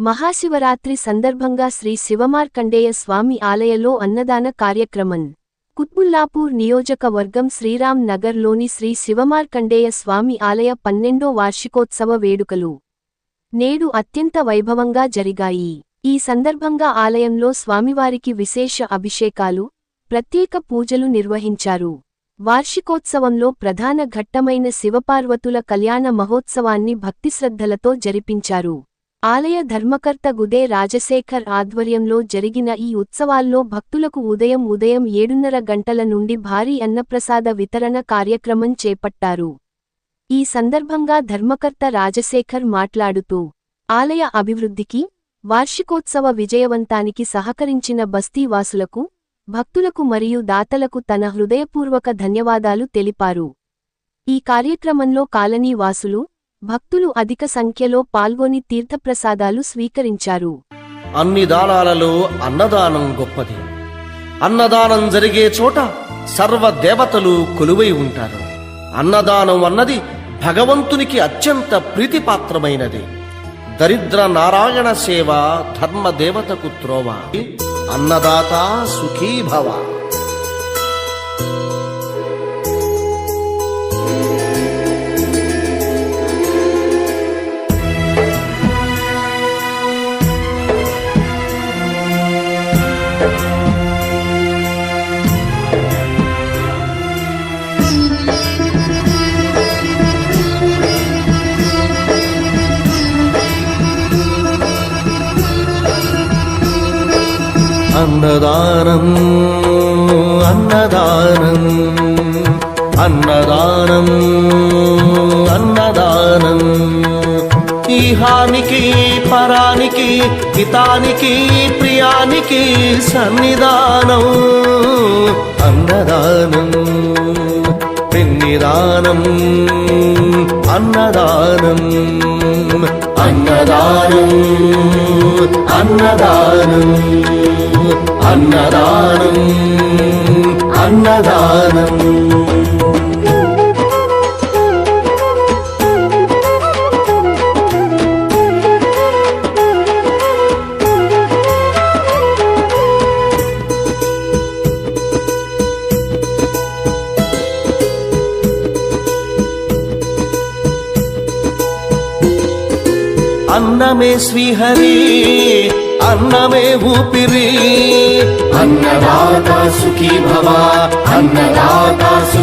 మహాశివరాత్రి సందర్భంగా శ్రీ శివమార్కండేయ స్వామి ఆలయలో అన్నదాన కార్యక్రమం. కుత్బుల్లాపూర్ నియోజకవర్గం శ్రీరామ్ నగర్లోని శ్రీ శివమార్కండేయ స్వామి ఆలయ 12వ వార్షికోత్సవ వేడుకలు నేడు అత్యంత వైభవంగా జరిగాయి. ఈ సందర్భంగా ఆలయంలో స్వామివారికి విశేష అభిషేకాలు, ప్రత్యేక పూజలు నిర్వహించారు. వార్షికోత్సవంలో ప్రధాన ఘట్టమైన శివపార్వతుల కళ్యాణ మహోత్సవాన్ని భక్తిశ్రద్ధలతో జరిపించారు. ఆలయ ధర్మకర్త గుదే రాజశేఖర్ ఆధ్వర్యంలో జరిగిన ఈ ఉత్సవాల్లో భక్తులకు ఉదయం 7:30 గంటల నుండి భారీ అన్నప్రసాద వితరణ కార్యక్రమం చేపట్టారు. ఈ సందర్భంగా ధర్మకర్త రాజశేఖర్ మాట్లాడుతూ, ఆలయ అభివృద్ధికి, వార్షికోత్సవ విజయవంతానికి సహకరించిన బస్తీ వాసులకు, భక్తులకు మరియు దాతలకు తన హృదయపూర్వక ధన్యవాదాలు తెలిపారు. ఈ కార్యక్రమంలో కాలనీ వాసులు, భక్తులు అధిక సంఖ్యలో పాల్గొని తీర్థప్రసాదాలు స్వీకరించారు. అన్ని దానాలలో అన్నదానం గొప్పది. అన్నదానం జరిగే చోట సర్వ దేవతలు కొలువై ఉంటారు. అన్నదానం అన్నది భగవంతునికి అత్యంత ప్రీతిపాత్రమైనది. దరిద్ర నారాయణ సేవ ధర్మదేవతకు త్రోవ. అన్నదాత సుఖీభవ. అన్నదానం అన్నదానం అన్నదానం అన్నదానం ఈహానికి పరానికి హితానికి ప్రియానికి సన్నిధానం. అన్నదానం పిన్నిదానం అన్నదానం అన్నదానం అన్నదానం అన్నదానం అన్నదానం. అన్నమే శ్రీహరి, అన్నమే ఊపిరి. అన్నదాత సుఖీ భవ, అన్నదాత సుఖీ